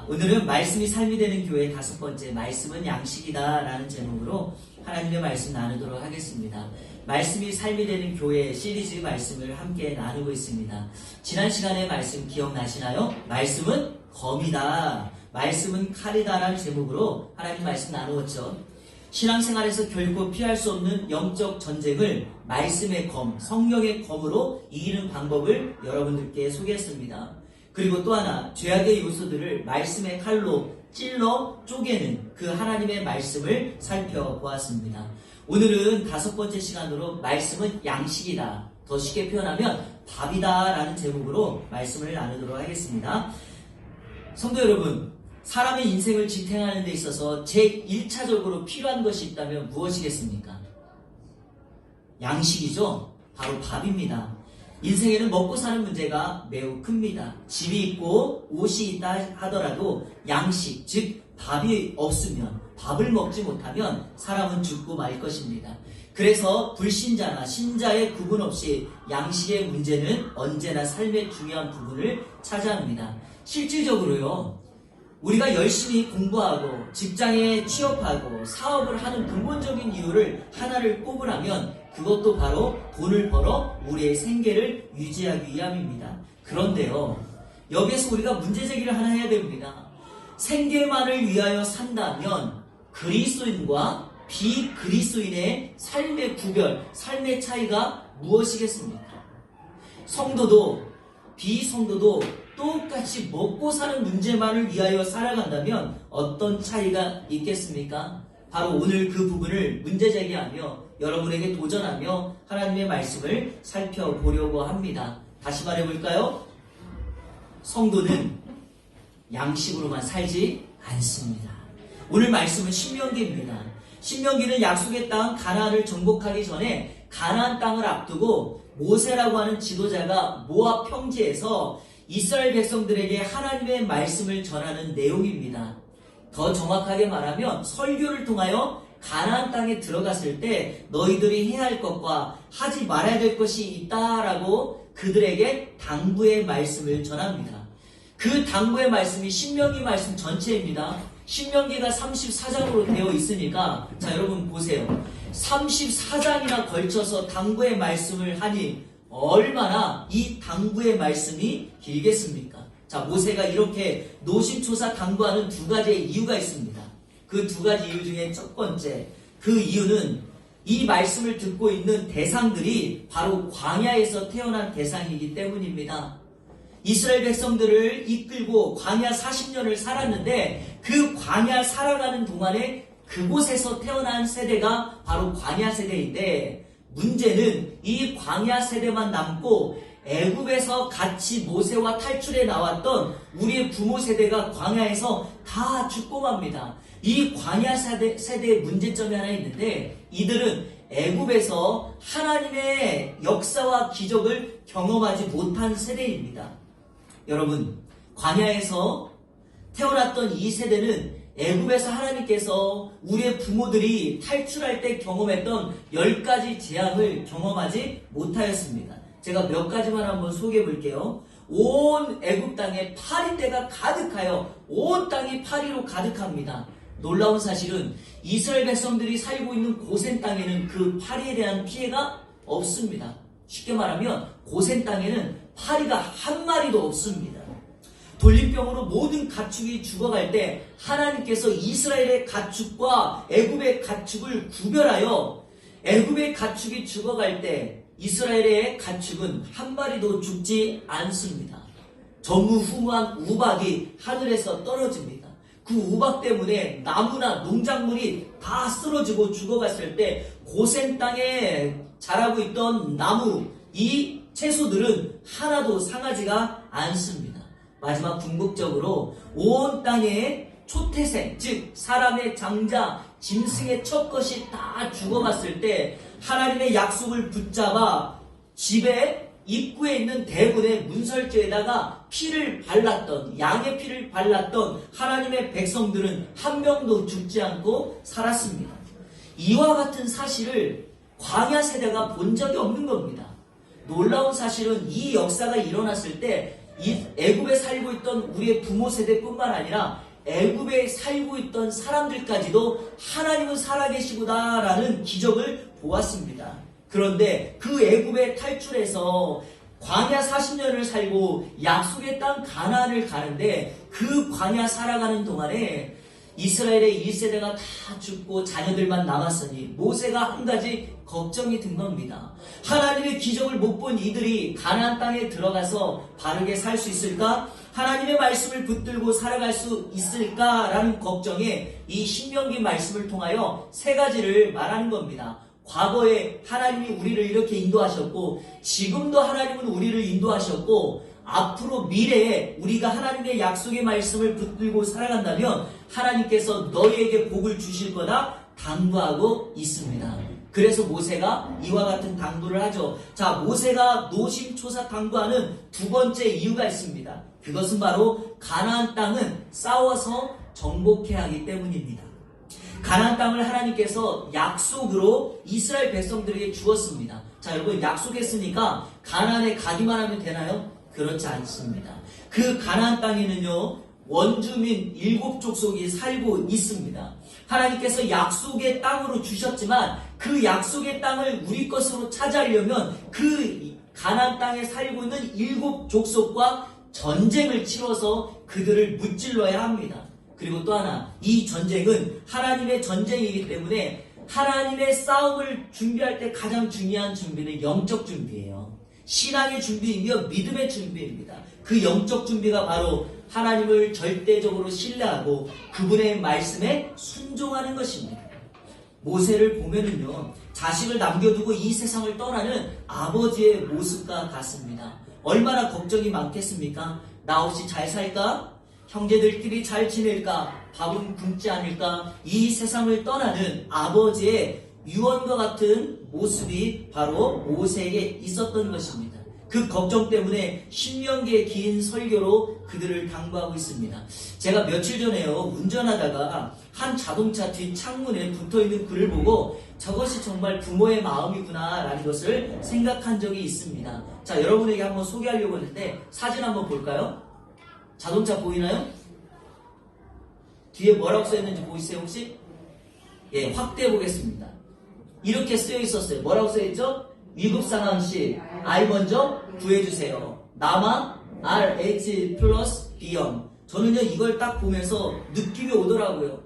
오늘은 말씀이 삶이 되는 교회 5번째 말씀은 양식이다 라는 제목으로 하나님의 말씀 나누도록 하겠습니다. 말씀이 삶이 되는 교회 시리즈 말씀을 함께 나누고 있습니다. 지난 시간에 말씀 기억나시나요? 말씀은 검이다, 말씀은 칼이다 라는 제목으로 하나님 말씀 나누었죠. 신앙생활에서 결코 피할 수 없는 영적 전쟁을 말씀의 검, 성령의 검으로 이기는 방법을 여러분들께 소개했습니다. 그리고 또 하나, 죄악의 요소들을 말씀의 칼로 찔러 쪼개는 그 하나님의 말씀을 살펴보았습니다. 오늘은 5번째 시간으로 말씀은 양식이다, 더 쉽게 표현하면 밥이다 라는 제목으로 말씀을 나누도록 하겠습니다. 성도 여러분, 사람의 인생을 지탱하는 데 있어서 제1차적으로 필요한 것이 있다면 무엇이겠습니까? 양식이죠. 바로 밥입니다. 인생에는 먹고 사는 문제가 매우 큽니다. 집이 있고 옷이 있다 하더라도 양식, 즉 밥이 없으면, 밥을 먹지 못하면 사람은 죽고 말 것입니다. 그래서 불신자나 신자의 구분 없이 양식의 문제는 언제나 삶의 중요한 부분을 차지합니다. 실질적으로요, 우리가 열심히 공부하고 직장에 취업하고 사업을 하는 근본적인 이유를 하나를 꼽으라면 그것도 바로 돈을 벌어 우리의 생계를 유지하기 위함입니다. 그런데요, 여기에서 우리가 문제제기를 하나 해야 됩니다. 생계만을 위하여 산다면 그리스도인과 비그리스도인의 삶의 구별, 삶의 차이가 무엇이겠습니까? 성도도 비성도도 똑같이 먹고 사는 문제만을 위하여 살아간다면 어떤 차이가 있겠습니까? 바로 오늘 그 부분을 문제제기하며 여러분에게 도전하며 하나님의 말씀을 살펴보려고 합니다. 다시 말해볼까요? 성도는 양식으로만 살지 않습니다. 오늘 말씀은 신명기입니다. 신명기는 약속의 땅 가나안을 정복하기 전에 가나안 땅을 앞두고 모세라고 하는 지도자가 모압 평지에서 이스라엘 백성들에게 하나님의 말씀을 전하는 내용입니다. 더 정확하게 말하면 설교를 통하여 가나안 땅에 들어갔을 때 너희들이 해야 할 것과 하지 말아야 될 것이 있다라고 그들에게 당부의 말씀을 전합니다. 그 당부의 말씀이 신명기 말씀 전체입니다. 신명기가 34장으로 되어 있으니까 자, 여러분 보세요. 34장이나 걸쳐서 당부의 말씀을 하니 얼마나 이 당부의 말씀이 길겠습니까? 자, 모세가 이렇게 노심초사 당부하는 2가지의 이유가 있습니다. 그 2가지 이유 중에 첫 번째, 그 이유는 이 말씀을 듣고 있는 대상들이 바로 광야에서 태어난 대상이기 때문입니다. 이스라엘 백성들을 이끌고 광야 40년을 살았는데 그 광야 살아가는 동안에 그곳에서 태어난 세대가 바로 광야 세대인데, 문제는 이 광야 세대만 남고 애굽에서 같이 모세와 탈출해 나왔던 우리의 부모 세대가 광야에서 다 죽고 맙니다. 이 광야 세대의 문제점이 하나 있는데, 이들은 애굽에서 하나님의 역사와 기적을 경험하지 못한 세대입니다. 여러분, 광야에서 태어났던 이 세대는 애굽에서 하나님께서 우리의 부모들이 탈출할 때 경험했던 10가지 재앙을 경험하지 못하였습니다. 제가 몇 가지만 한번 소개해 볼게요. 온 애굽 땅에 파리떼가 가득하여 온 땅이 파리로 가득합니다. 놀라운 사실은 이스라엘 백성들이 살고 있는 고센 땅에는 그 파리에 대한 피해가 없습니다. 쉽게 말하면 고센 땅에는 파리가 한 마리도 없습니다. 돌림병으로 모든 가축이 죽어갈 때 하나님께서 이스라엘의 가축과 애굽의 가축을 구별하여 애굽의 가축이 죽어갈 때 이스라엘의 가축은 한 마리도 죽지 않습니다. 전무후무한 우박이 하늘에서 떨어집니다. 그 우박 때문에 나무나 농작물이 다 쓰러지고 죽어갔을 때 고센 땅에 자라고 있던 나무, 이 채소들은 하나도 상하지가 않습니다. 마지막 궁극적으로 온 땅에 초태생, 즉 사람의 장자, 짐승의 첫것이 다 죽어갔을 때 하나님의 약속을 붙잡아 집의 입구에 있는 대문의 문설주에다가 피를 발랐던, 양의 피를 발랐던 하나님의 백성들은 한 명도 죽지 않고 살았습니다. 이와 같은 사실을 광야 세대가 본 적이 없는 겁니다. 놀라운 사실은 이 역사가 일어났을 때 이 애굽에 살고 있던 우리의 부모 세대뿐만 아니라 애굽에 살고 있던 사람들까지도 하나님은 살아계시구나라는 기적을 보았습니다. 그런데 그 애굽에 탈출해서 광야 40년을 살고 약속의 땅 가나안을 가는데 그 광야 살아가는 동안에 이스라엘의 1세대가 다 죽고 자녀들만 남았으니 모세가 한 가지 걱정이 든 겁니다. 하나님의 기적을 못 본 이들이 가나안 땅에 들어가서 바르게 살 수 있을까? 하나님의 말씀을 붙들고 살아갈 수 있을까라는 걱정에 이 신명기 말씀을 통하여 세 가지를 말하는 겁니다. 과거에 하나님이 우리를 이렇게 인도하셨고 지금도 하나님은 우리를 인도하셨고 앞으로 미래에 우리가 하나님의 약속의 말씀을 붙들고 살아간다면 하나님께서 너희에게 복을 주실 거다 당부하고 있습니다. 그래서 모세가 이와 같은 당부를 하죠. 자, 모세가 노심초사 당부하는 두 번째 이유가 있습니다. 그것은 바로 가나안 땅은 싸워서 정복해야 하기 때문입니다. 가나안 땅을 하나님께서 약속으로 이스라엘 백성들에게 주었습니다. 자, 여러분 약속했으니까 가나안에 가기만 하면 되나요? 그렇지 않습니다. 그 가나안 땅에는요 원주민 7족속이 살고 있습니다. 하나님께서 약속의 땅으로 주셨지만 그 약속의 땅을 우리 것으로 차지하려면 그 가나안 땅에 살고 있는 7족속과 전쟁을 치러서 그들을 무찔러야 합니다. 그리고 또 하나, 이 전쟁은 하나님의 전쟁이기 때문에 하나님의 싸움을 준비할 때 가장 중요한 준비는 영적 준비예요. 신앙의 준비이며 믿음의 준비입니다. 그 영적 준비가 바로 하나님을 절대적으로 신뢰하고 그분의 말씀에 순종하는 것입니다. 모세를 보면은요, 자식을 남겨두고 이 세상을 떠나는 아버지의 모습과 같습니다. 얼마나 걱정이 많겠습니까? 나 없이 잘 살까? 형제들끼리 잘 지낼까? 밥은 굶지 않을까? 이 세상을 떠나는 아버지의 유언과 같은 모습이 바로 모세에게 있었던 것입니다. 그 걱정 때문에 신명기의 긴 설교로 그들을 당부하고 있습니다. 제가 며칠 전에요 운전하다가 한 자동차 뒷 창문에 붙어있는 글을 보고 저것이 정말 부모의 마음이구나 라는 것을 생각한 적이 있습니다. 자, 여러분에게 한번 소개하려고 했는데 사진 한번 볼까요? 자동차 보이나요? 뒤에 뭐라고 써있는지 보이세요 혹시? 예, 확대해 보겠습니다. 이렇게 쓰여 있었어요. 뭐라고 쓰여 있죠? 위급 상황 시 I 먼저 구해주세요. 남아 RH 플러스 B형. 저는요 이걸 딱 보면서 느낌이 오더라고요.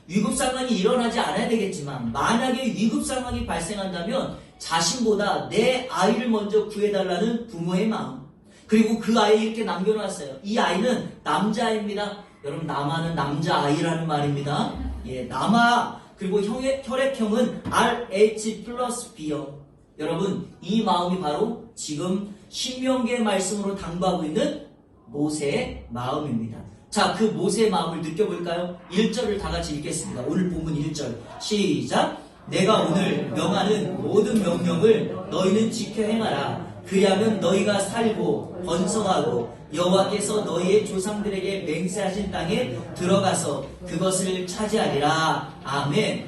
위급 상황이 일어나지 않아야 되겠지만 만약에 위급 상황이 발생한다면 자신보다 내 아이를 먼저 구해달라는 부모의 마음. 그리고 그 아이 이렇게 남겨놨어요. 이 아이는 남자아이입니다. 여러분 남아는 남자아이라는 말입니다. 예, 남아. 그리고 혈액형은 RH 플러스 B형. 여러분 이 마음이 바로 지금 신명기의 말씀으로 당부하고 있는 모세의 마음입니다. 자, 그 모세의 마음을 느껴볼까요? 1절을 다 같이 읽겠습니다. 오늘 본문 1절 시작. 내가 오늘 명하는 모든 명령을 너희는 지켜 행하라. 그리하면 너희가 살고 번성하고 여호와께서 너희의 조상들에게 맹세하신 땅에 들어가서 그것을 차지하리라. 아멘.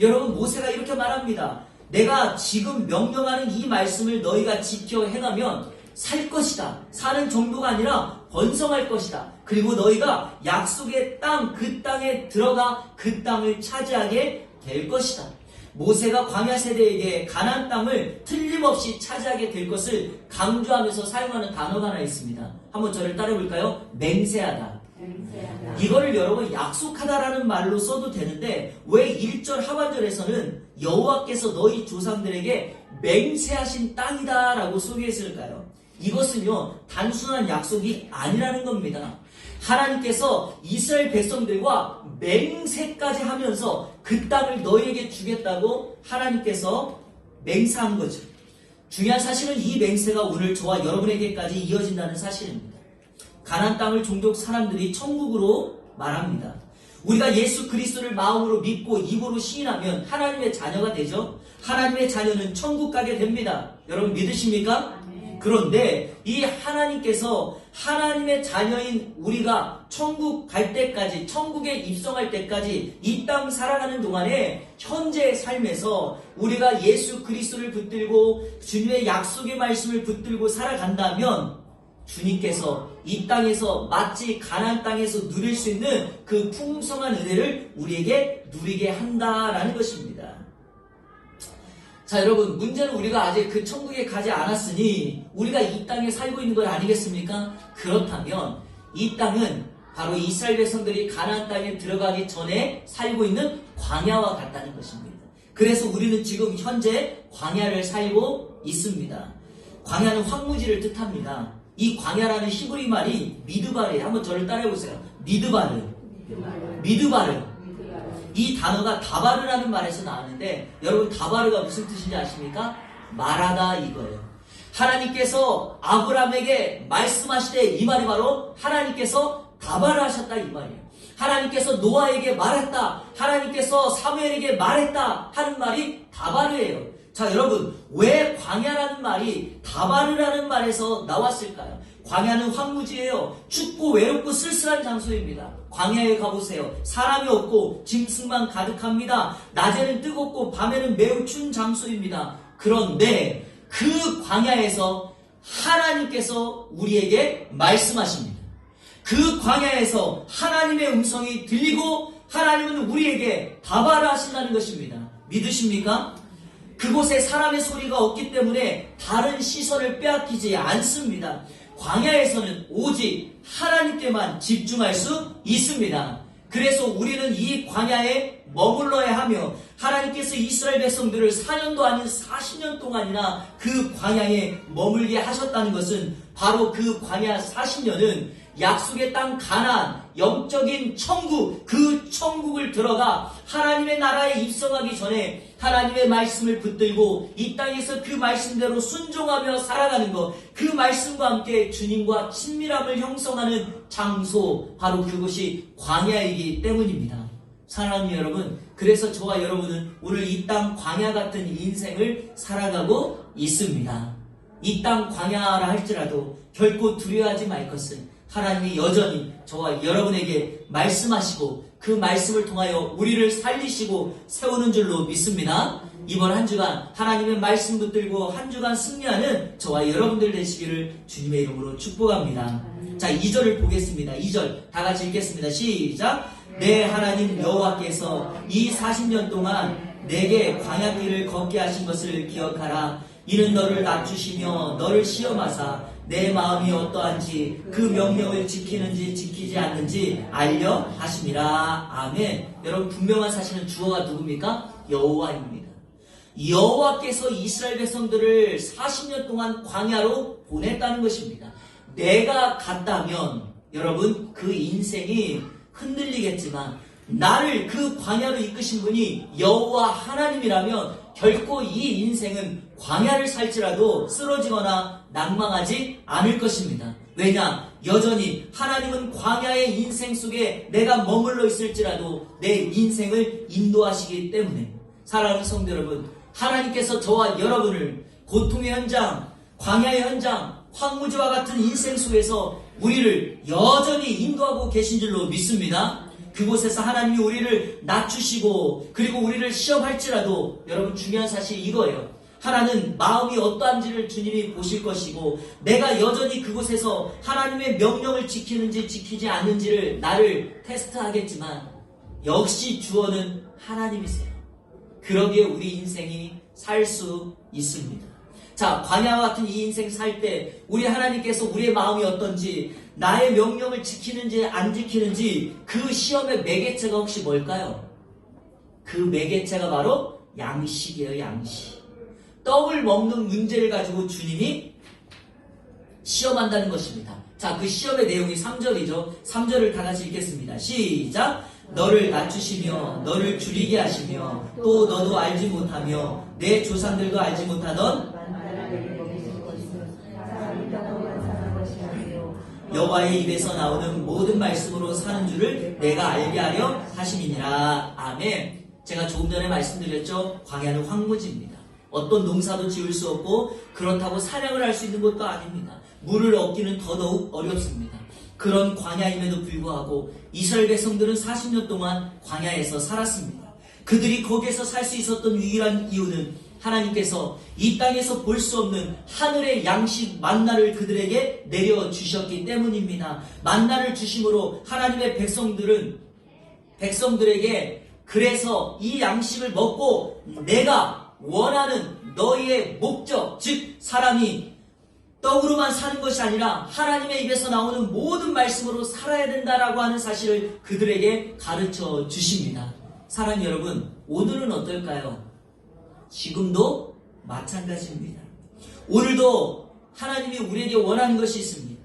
여러분 모세가 이렇게 말합니다. 내가 지금 명령하는 이 말씀을 너희가 지켜 행하면 살 것이다. 사는 정도가 아니라 번성할 것이다. 그리고 너희가 약속의 땅, 그 땅에 들어가 그 땅을 차지하게 될 것이다. 모세가 광야 세대에게 가나안 땅을 틀림없이 차지하게 될 것을 강조하면서 사용하는 단어가 하나 있습니다. 한번 저를 따라해볼까요? 맹세하다. 이거를 여러분 약속하다라는 말로 써도 되는데 왜 1절 하반절에서는 여호와께서 너희 조상들에게 맹세하신 땅이다 라고 소개했을까요? 이것은요 단순한 약속이 아니라는 겁니다. 하나님께서 이스라엘 백성들과 맹세까지 하면서 그 땅을 너희에게 주겠다고 하나님께서 맹세한 거죠. 중요한 사실은 이 맹세가 오늘 저와 여러분에게까지 이어진다는 사실입니다. 가나안 땅을 종족 사람들이 천국으로 말합니다. 우리가 예수 그리스도를 마음으로 믿고 입으로 시인하면 하나님의 자녀가 되죠. 하나님의 자녀는 천국 가게 됩니다. 여러분 믿으십니까? 그런데 이 하나님께서 하나님의 자녀인 우리가 천국 갈 때까지, 천국에 입성할 때까지 이 땅 살아가는 동안에 현재의 삶에서 우리가 예수 그리스도를 붙들고 주님의 약속의 말씀을 붙들고 살아간다면 주님께서 이 땅에서 마치 가나안 땅에서 누릴 수 있는 그 풍성한 은혜를 우리에게 누리게 한다라는 것입니다. 자, 여러분, 문제는 우리가 아직 그 천국에 가지 않았으니 우리가 이 땅에 살고 있는 것 아니겠습니까? 그렇다면 이 땅은 바로 이스라엘 백성들이 가나안 땅에 들어가기 전에 살고 있는 광야와 같다는 것입니다. 그래서 우리는 지금 현재 광야를 살고 있습니다. 광야는 황무지를 뜻합니다. 이 광야라는 히브리 말이 미드바르예요. 한번 저를 따라해보세요. 미드바르. 이 단어가 다바르라는 말에서 나왔는데, 여러분 다바르가 무슨 뜻인지 아십니까? 말하다 이거예요. 하나님께서 아브라함에게 말씀하실 때 이 말이 바로 하나님께서 다바르 하셨다 이 말이에요. 하나님께서 노아에게 말했다, 하나님께서 사무엘에게 말했다 하는 말이 다바르예요. 자, 여러분, 왜 광야라는 말이 다바르라는 말에서 나왔을까요? 광야는 황무지예요. 춥고 외롭고 쓸쓸한 장소입니다. 광야에 가보세요. 사람이 없고 짐승만 가득합니다. 낮에는 뜨겁고 밤에는 매우 추운 장소입니다. 그런데 그 광야에서 하나님께서 우리에게 말씀하십니다. 그 광야에서 하나님의 음성이 들리고 하나님은 우리에게 다바르 하신다는 것입니다. 믿으십니까? 그곳에 사람의 소리가 없기 때문에 다른 시선을 빼앗기지 않습니다. 광야에서는 오직 하나님께만 집중할 수 있습니다. 그래서 우리는 이 광야에 머물러야 하며, 하나님께서 이스라엘 백성들을 4년도 아닌 40년 동안이나 그 광야에 머물게 하셨다는 것은 바로 그 광야 40년은 약속의 땅 가나안, 영적인 천국, 그 천국을 들어가 하나님의 나라에 입성하기 전에 하나님의 말씀을 붙들고 이 땅에서 그 말씀대로 순종하며 살아가는 것, 그 말씀과 함께 주님과 친밀함을 형성하는 장소, 바로 그것이 광야이기 때문입니다. 사랑하는 여러분, 그래서 저와 여러분은 오늘 이 땅 광야 같은 인생을 살아가고 있습니다. 이 땅 광야라 할지라도 결코 두려워하지 말 것은 하나님이 여전히 저와 여러분에게 말씀하시고 그 말씀을 통하여 우리를 살리시고 세우는 줄로 믿습니다. 이번 한 주간 하나님의 말씀 붙들고 한 주간 승리하는 저와 여러분들 되시기를 주님의 이름으로 축복합니다. 자, 2절을 보겠습니다. 2절 다 같이 읽겠습니다. 시작. 내 하나님 여호와께서 이 40년 동안 내게 광야길을 걷게 하신 것을 기억하라. 이는 너를 낮추시며 너를 시험하사 내 마음이 어떠한지 그 명령을 지키는지 지키지 않는지 알려 하심이라. 아멘. 여러분, 분명한 사실은 주어가 누굽니까? 여호와입니다. 여호와께서 이스라엘 백성들을 40년 동안 광야로 보냈다는 것입니다. 내가 갔다면 여러분 그 인생이 흔들리겠지만, 나를 그 광야로 이끄신 분이 여호와 하나님이라면 결코 이 인생은 광야를 살지라도 쓰러지거나 낭망하지 않을 것입니다. 왜냐? 여전히 하나님은 광야의 인생 속에 내가 머물러 있을지라도 내 인생을 인도하시기 때문에, 사랑하는 성도 여러분, 하나님께서 저와 여러분을 고통의 현장, 광야의 현장, 황무지와 같은 인생 속에서 우리를 여전히 인도하고 계신 줄로 믿습니다. 그곳에서 하나님이 우리를 낮추시고 그리고 우리를 시험할지라도 여러분, 중요한 사실이 이거예요. 하나는 마음이 어떠한지를 주님이 보실 것이고, 내가 여전히 그곳에서 하나님의 명령을 지키는지 지키지 않는지를 나를 테스트하겠지만 역시 주어는 하나님이세요. 그러기에 우리 인생이 살 수 있습니다. 자, 광야와 같은 이 인생 살 때 우리 하나님께서 우리의 마음이 어떤지, 나의 명령을 지키는지 안 지키는지, 그 시험의 매개체가 혹시 뭘까요? 그 매개체가 바로 양식이에요. 양식. 떡을 먹는 문제를 가지고 주님이 시험한다는 것입니다. 자, 그 시험의 내용이 3절이죠. 3절을 다 같이 읽겠습니다. 시작. 너를 낮추시며 너를 줄이게 하시며 또 너도 알지 못하며 내 조상들도 알지 못하던 여호와의 입에서 나오는 모든 말씀으로 사는 줄을 내가 알게 하려 하심이니라. 아멘. 제가 조금 전에 말씀드렸죠. 광야는 황무지입니다. 어떤 농사도 지을 수 없고 그렇다고 사냥을 할 수 있는 것도 아닙니다. 물을 얻기는 더더욱 어렵습니다. 그런 광야임에도 불구하고 이스라엘 백성들은 40년 동안 광야에서 살았습니다. 그들이 거기에서 살 수 있었던 유일한 이유는 하나님께서 이 땅에서 볼 수 없는 하늘의 양식 만나를 그들에게 내려주셨기 때문입니다. 만나를 주심으로 하나님의 백성들에게 그래서 이 양식을 먹고 내가 원하는 너희의 목적, 즉 사람이 떡으로만 사는 것이 아니라 하나님의 입에서 나오는 모든 말씀으로 살아야 된다라고 하는 사실을 그들에게 가르쳐 주십니다. 사랑하는 여러분, 오늘은 어떨까요? 지금도 마찬가지입니다. 오늘도 하나님이 우리에게 원하는 것이 있습니다.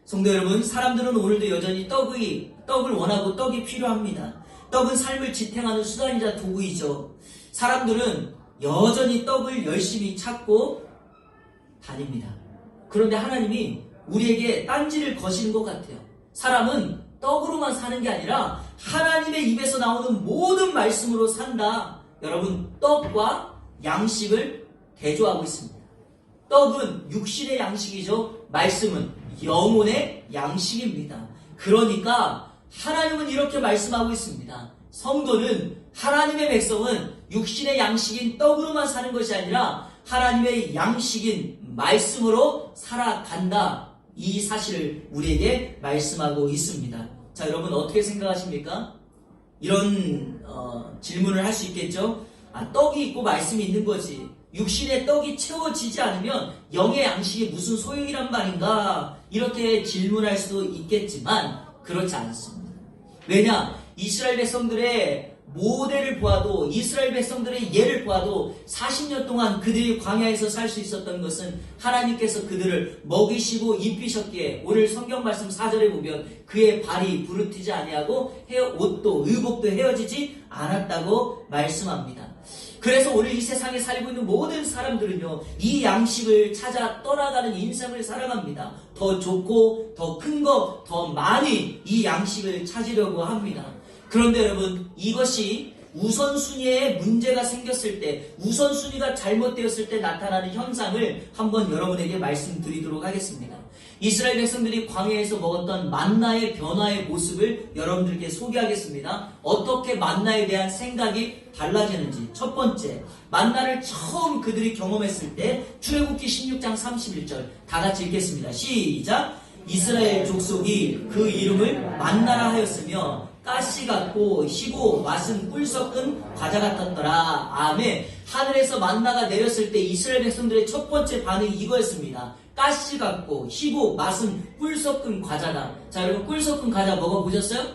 성도 여러분, 사람들은 오늘도 여전히 떡을 원하고 떡이 필요합니다. 떡은 삶을 지탱하는 수단이자 도구이죠. 사람들은 여전히 떡을 열심히 찾고 다닙니다. 그런데 하나님이 우리에게 딴지를 거시는 것 같아요. 사람은 떡으로만 사는 게 아니라 하나님의 입에서 나오는 모든 말씀으로 산다. 여러분, 떡과 양식을 대조하고 있습니다. 떡은 육신의 양식이죠. 말씀은 영혼의 양식입니다. 그러니까 하나님은 이렇게 말씀하고 있습니다. 성도는, 하나님의 백성은 육신의 양식인 떡으로만 사는 것이 아니라 하나님의 양식인 말씀으로 살아간다. 이 사실을 우리에게 말씀하고 있습니다. 자, 여러분 어떻게 생각하십니까? 이런 질문을 할 수 있겠죠? 떡이 있고 말씀이 있는 거지. 육신의 떡이 채워지지 않으면 영의 양식이 무슨 소용이란 말인가? 이렇게 질문할 수도 있겠지만 그렇지 않습니다. 왜냐? 이스라엘 백성들의 모델을 보아도, 이스라엘 백성들의 예를 보아도 40년 동안 그들이 광야에서 살 수 있었던 것은 하나님께서 그들을 먹이시고 입히셨기에, 오늘 성경 말씀 4절에 보면 그의 발이 부르트지 아니하고 옷도 의복도 헤어지지 않았다고 말씀합니다. 그래서 오늘 이 세상에 살고 있는 모든 사람들은요, 이 양식을 찾아 떠나가는 인생을 살아갑니다. 더 좋고 더 큰 거, 더 많이 이 양식을 찾으려고 합니다. 그런데 여러분, 이것이 우선순위에 문제가 생겼을 때, 우선순위가 잘못되었을 때 나타나는 현상을 한번 여러분에게 말씀드리도록 하겠습니다. 이스라엘 백성들이 광야에서 먹었던 만나의 변화의 모습을 여러분들께 소개하겠습니다. 어떻게 만나에 대한 생각이 달라지는지. 첫 번째, 만나를 처음 그들이 경험했을 때 출애굽기 16장 31절 다 같이 읽겠습니다. 시작! 이스라엘 족속이 그 이름을 만나라 하였으며 가시 같고 희고 맛은 꿀 섞은 과자 같았더라. 아멘. 하늘에서 만나가 내렸을 때 이스라엘 백성들의 첫 번째 반응이 이거였습니다. 가시 같고 희고 맛은 꿀 섞은 과자다. 자, 여러분 꿀 섞은 과자 먹어보셨어요?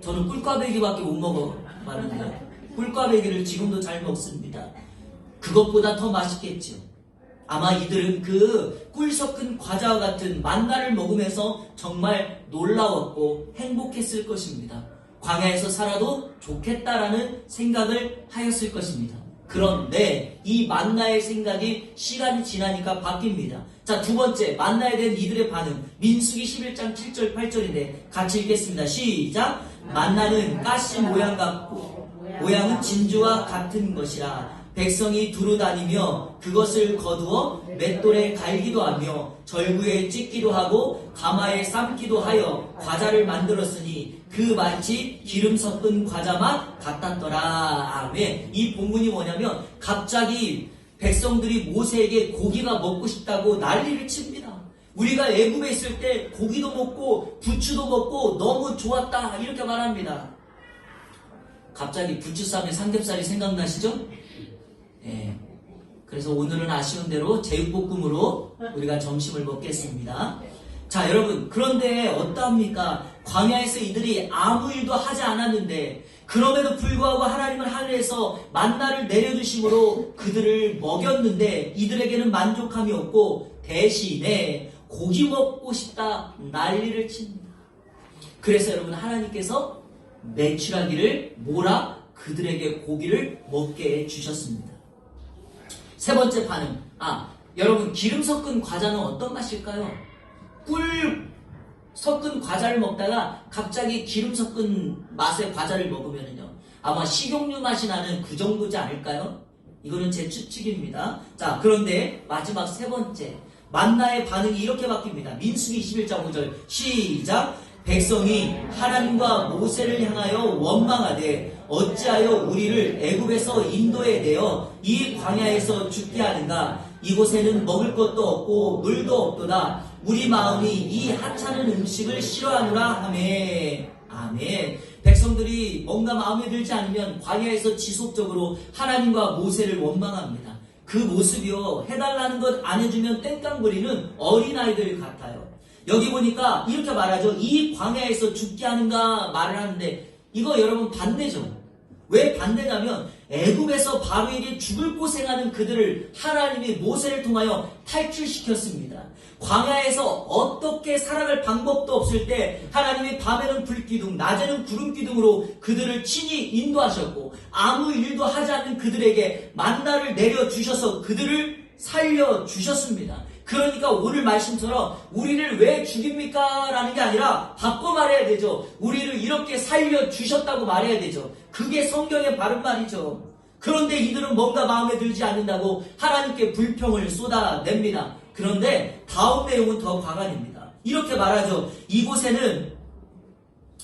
저는 꿀꽈배기밖에 못 먹어봤는데 꿀꽈배기를 지금도 잘 먹습니다. 그것보다 더 맛있겠죠. 아마 이들은 그 꿀 섞은 과자와 같은 만나를 먹으면서 정말 놀라웠고 행복했을 것입니다. 광야에서 살아도 좋겠다라는 생각을 하였을 것입니다. 그런데 이 만나의 생각이 시간이 지나니까 바뀝니다. 자, 두 번째, 만나에 대한 이들의 반응. 민수기 11장 7절 8절인데 같이 읽겠습니다. 시작! 만나는 가시 모양 같고 모양은 진주와 같은 것이라. 백성이 두루 다니며 그것을 거두어 맷돌에 갈기도 하며 절구에 찢기도 하고 가마에 삶기도 하여 과자를 만들었으니 그 마치 기름 섞은 과자 맛 같았더라. 아멘. 이 본문이 뭐냐면 갑자기 백성들이 모세에게 고기가 먹고 싶다고 난리를 칩니다. 우리가 애굽에 있을 때 고기도 먹고 부추도 먹고 너무 좋았다 이렇게 말합니다. 갑자기 부추쌈에 삼겹살이 생각나시죠? 예. 그래서 오늘은 아쉬운 대로 제육볶음으로 우리가 점심을 먹겠습니다. 자, 여러분, 그런데 어떠합니까? 광야에서 이들이 아무 일도 하지 않았는데 그럼에도 불구하고 하나님은 하늘에서 만나를 내려주심으로 그들을 먹였는데 이들에게는 만족함이 없고 대신에 고기 먹고 싶다 난리를 칩니다. 그래서 여러분, 하나님께서 매출하기를 그들에게 고기를 먹게 해주셨습니다. 세 번째 반응. 여러분, 기름 섞은 과자는 어떤 맛일까요? 꿀 섞은 과자를 먹다가 갑자기 기름 섞은 맛의 과자를 먹으면요, 아마 식용유 맛이 나는 그 정도지 않을까요? 이거는 제 추측입니다. 자, 그런데 마지막 세 번째, 만나의 반응이 이렇게 바뀝니다. 민수기 21장 5절 시작! 백성이 하나님과 모세를 향하여 원망하되 어찌하여 우리를 애굽에서 인도에 내어 이 광야에서 죽게 하는가? 이곳에는 먹을 것도 없고 물도 없도다. 우리 마음이 이 하찮은 음식을 싫어하노라 하매. 아멘. 백성들이 뭔가 마음에 들지 않으면 광야에서 지속적으로 하나님과 모세를 원망합니다. 그 모습이요, 해달라는 것 안 해주면 땡깡 부리는 어린아이들 같아요. 여기 보니까 이렇게 말하죠. 이 광야에서 죽게 하는가 말을 하는데, 이거 여러분 반대죠. 왜 반대냐면 애굽에서 바로에게 죽을 고생하는 그들을 하나님이 모세를 통하여 탈출시켰습니다. 광야에서 어떻게 살아갈 방법도 없을 때 하나님이 밤에는 불기둥, 낮에는 구름기둥으로 그들을 친히 인도하셨고, 아무 일도 하지 않는 그들에게 만나를 내려주셔서 그들을 살려주셨습니다. 그러니까 오늘 말씀처럼 우리를 왜 죽입니까? 라는 게 아니라 바꿔 말해야 되죠. 우리를 이렇게 살려주셨다고 말해야 되죠. 그게 성경의 바른 말이죠. 그런데 이들은 뭔가 마음에 들지 않는다고 하나님께 불평을 쏟아냅니다. 그런데 다음 내용은 더 과간입니다. 이렇게 말하죠. 이곳에는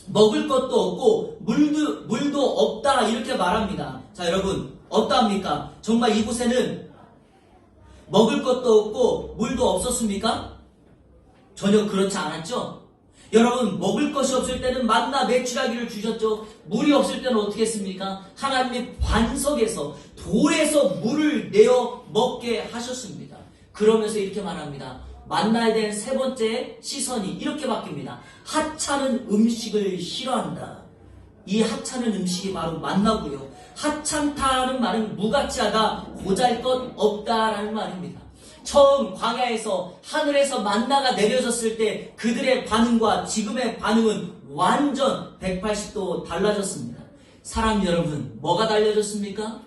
먹을 것도 없고 물도 없다, 이렇게 말합니다. 자, 여러분 어떠합니까? 정말 이곳에는 먹을 것도 없고 물도 없었습니까? 전혀 그렇지 않았죠? 여러분, 먹을 것이 없을 때는 만나 메추라기를 주셨죠. 물이 없을 때는 어떻게 했습니까? 하나님의 반석에서, 돌에서 물을 내어 먹게 하셨습니다. 그러면서 이렇게 말합니다. 만나에 대한 세 번째 시선이 이렇게 바뀝니다. 하찮은 음식을 싫어한다. 이 하찮은 음식이 바로 만나고요. 하찮다는 말은 무가치하다, 보잘것없다라는 말입니다. 처음 광야에서 하늘에서 만나가 내려졌을 때 그들의 반응과 지금의 반응은 완전 180도 달라졌습니다. 사랑 여러분, 뭐가 달라졌습니까?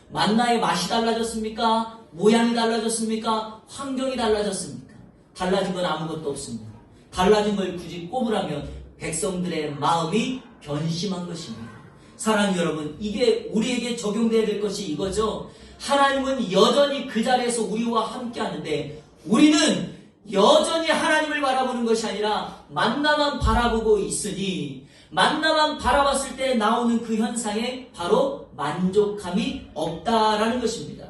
만나의 맛이 달라졌습니까? 모양이 달라졌습니까? 환경이 달라졌습니까? 달라진 건 아무것도 없습니다. 달라진 걸 굳이 꼽으라면 백성들의 마음이 변심한 것입니다. 사랑하는 여러분, 이게 우리에게 적용돼야 될 것이 이거죠. 하나님은 여전히 그 자리에서 우리와 함께 하는데, 우리는 여전히 하나님을 바라보는 것이 아니라 만나만 바라보고 있으니, 만나만 바라봤을 때 나오는 그 현상에 바로 만족함이 없다라는 것입니다.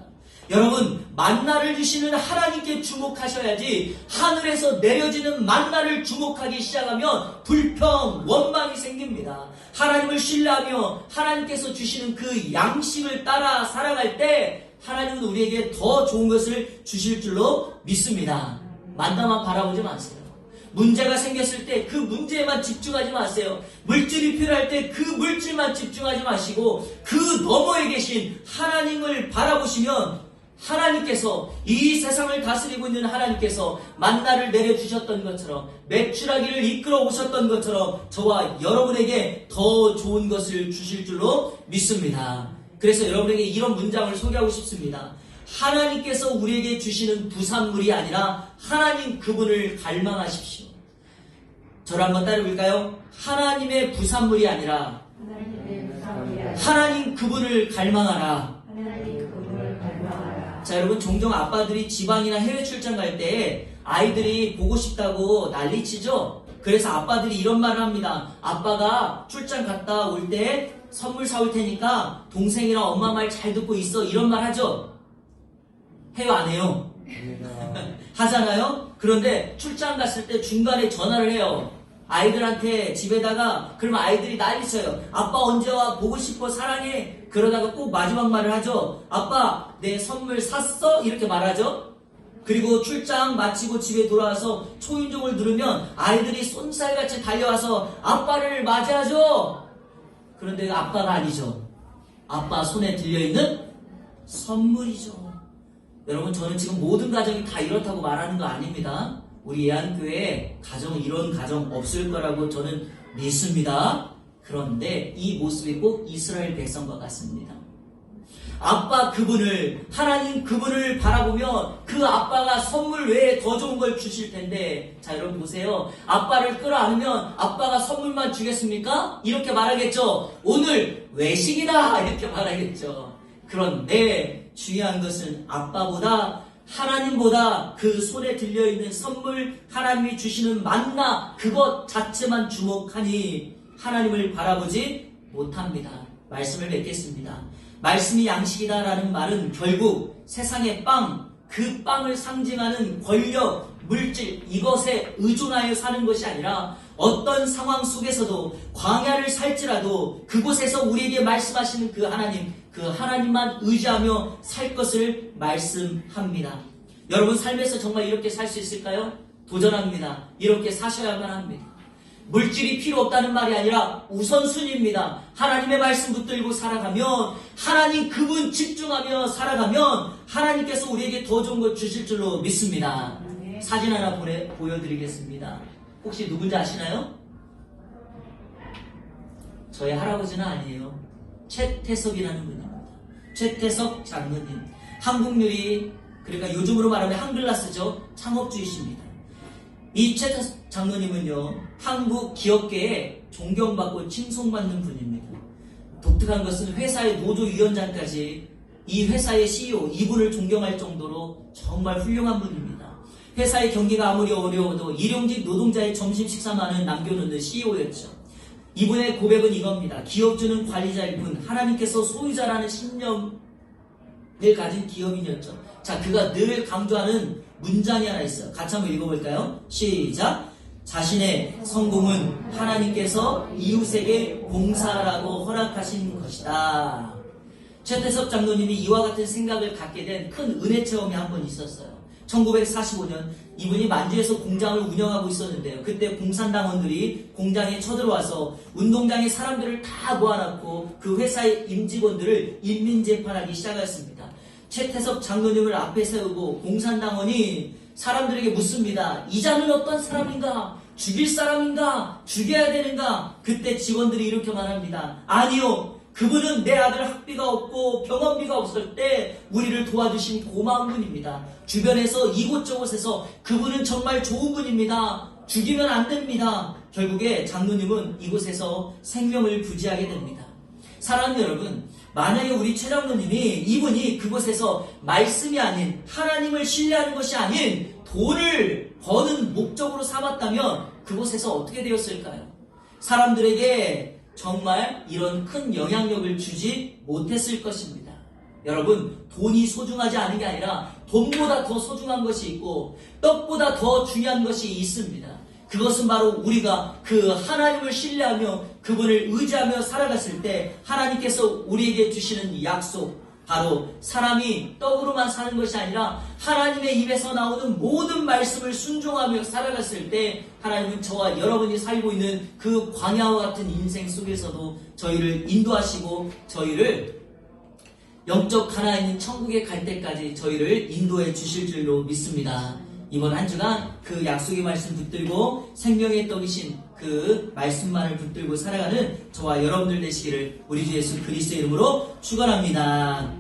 여러분, 만나를 주시는 하나님께 주목하셔야지, 하늘에서 내려지는 만나를 주목하기 시작하면 불평, 원망이 생깁니다. 하나님을 신뢰하며 하나님께서 주시는 그 양식을 따라 살아갈 때 하나님은 우리에게 더 좋은 것을 주실 줄로 믿습니다. 만나만 바라보지 마세요. 문제가 생겼을 때 그 문제에만 집중하지 마세요. 물질이 필요할 때 그 물질만 집중하지 마시고, 그 너머에 계신 하나님을 바라보시면 하나님께서, 이 세상을 다스리고 있는 하나님께서 만나를 내려주셨던 것처럼, 메추라기를 이끌어 오셨던 것처럼 저와 여러분에게 더 좋은 것을 주실 줄로 믿습니다. 그래서 여러분에게 이런 문장을 소개하고 싶습니다. 하나님께서 우리에게 주시는 부산물이 아니라 하나님 그분을 갈망하십시오. 저를 한번 따라볼까요? 하나님의 부산물이 아니라 하나님 그분을 갈망하라. 자, 여러분, 종종 아빠들이 지방이나 해외 출장 갈 때 아이들이 보고 싶다고 난리치죠? 그래서 아빠들이 이런 말을 합니다. 아빠가 출장 갔다 올 때 선물 사올 테니까 동생이랑 엄마 말 잘 듣고 있어. 이런 말 하죠? 해요, 안 해요? 하잖아요? 그런데 출장 갔을 때 중간에 전화를 해요. 아이들한테 집에다가. 그러면 아이들이 난리쳐요. 아빠 언제 와? 보고 싶어. 사랑해. 그러다가 꼭 마지막 말을 하죠. 아빠, 내 선물 샀어? 이렇게 말하죠. 그리고 출장 마치고 집에 돌아와서 초인종을 누르면 아이들이 쏜살같이 달려와서 아빠를 맞이하죠. 그런데 아빠가 아니죠. 아빠 손에 들려있는 선물이죠. 여러분, 저는 지금 모든 가정이 다 이렇다고 말하는 거 아닙니다. 우리 예안교회에 이런 가정 없을 거라고 저는 믿습니다. 그런데 이 모습이 꼭 이스라엘 백성과 같습니다. 아빠 그분을, 하나님 그분을 바라보면 그 아빠가 선물 외에 더 좋은 걸 주실 텐데, 자, 여러분 보세요. 아빠를 끌어안으면 아빠가 선물만 주겠습니까? 이렇게 말하겠죠. 오늘 외식이다, 이렇게 말하겠죠. 그런데 중요한 것은 아빠보다, 하나님보다 그 손에 들려있는 선물, 하나님이 주시는 만나, 그것 자체만 주목하니 하나님을 바라보지 못합니다. 말씀을 맺겠습니다. 말씀이 양식이다라는 말은 결국 세상의 빵, 그 빵을 상징하는 권력, 물질, 이것에 의존하여 사는 것이 아니라 어떤 상황 속에서도 광야를 살지라도 그곳에서 우리에게 말씀하시는 그 하나님만 의지하며 살 것을 말씀합니다. 여러분 삶에서 정말 이렇게 살 수 있을까요? 도전합니다. 이렇게 사셔야만 합니다. 물질이 필요 없다는 말이 아니라 우선순위입니다. 하나님의 말씀 붙들고 살아가면, 하나님 그분 집중하며 살아가면 하나님께서 우리에게 더 좋은 것 주실 줄로 믿습니다. 사진 하나 보여드리겠습니다. 혹시 누군지 아시나요? 저희 할아버지는 아니에요. 최태석이라는 분입니다. 최태석 장로님. 한국유리, 그러니까 요즘으로 말하면 한글라스죠. 창업주이십니다. 이 최태석 장로님은요, 한국 기업계에 존경받고 칭송받는 분입니다. 독특한 것은 회사의 노조위원장까지 이 회사의 CEO, 이분을 존경할 정도로 정말 훌륭한 분입니다. 회사의 경기가 아무리 어려워도 일용직 노동자의 점심 식사만은 남겨놓는 CEO였죠. 이분의 고백은 이겁니다. 기업주는 관리자일 뿐 하나님께서 소유자라는 신념을 가진 기업인이었죠. 자, 그가 늘 강조하는 문장이 하나 있어요. 같이 한번 읽어볼까요? 시작! 자신의 성공은 하나님께서 이웃에게 봉사라고 허락하신 것이다. 최태석 장로님이 이와 같은 생각을 갖게 된 큰 은혜 체험이 한 번 있었어요. 1945년 이분이 만주에서 공장을 운영하고 있었는데요. 그때 공산당원들이 공장에 쳐들어와서 운동장에 사람들을 다 모아놓고 그 회사의 임직원들을 인민재판하기 시작했습니다. 최태석 장로님을 앞에 세우고 공산당원이 사람들에게 묻습니다. 이자는 어떤 사람인가? 죽일 사람인가? 죽여야 되는가? 그때 직원들이 이렇게 말합니다. 아니요. 그분은 내 아들 학비가 없고 병원비가 없을 때 우리를 도와주신 고마운 분입니다. 주변에서 이곳저곳에서 그분은 정말 좋은 분입니다. 죽이면 안 됩니다. 결국에 장로님은 이곳에서 생명을 부지하게 됩니다. 사랑하는 여러분, 만약에 우리 최 장로님이 이분이 그곳에서 말씀이 아닌 하나님을 신뢰하는 것이 아닌 돈을 버는 목적으로 삼았다면 그곳에서 어떻게 되었을까요? 사람들에게 정말 이런 큰 영향력을 주지 못했을 것입니다. 여러분, 돈이 소중하지 않은 게 아니라 돈보다 더 소중한 것이 있고 떡보다 더 중요한 것이 있습니다. 그것은 바로 우리가 그 하나님을 신뢰하며 그분을 의지하며 살아갔을 때 하나님께서 우리에게 주시는 약속, 바로 사람이 떡으로만 사는 것이 아니라 하나님의 입에서 나오는 모든 말씀을 순종하며 살아갔을 때 하나님은 저와 여러분이 살고 있는 그 광야와 같은 인생 속에서도 저희를 인도하시고 저희를 영적 가나안에 있는 천국에 갈 때까지 저희를 인도해 주실 줄로 믿습니다. 이번 한 주간 그 약속의 말씀 붙들고 생명의 떡이신 그 말씀만을 붙들고 살아가는 저와 여러분들 되시기를 우리 주 예수 그리스도의 이름으로 축원합니다.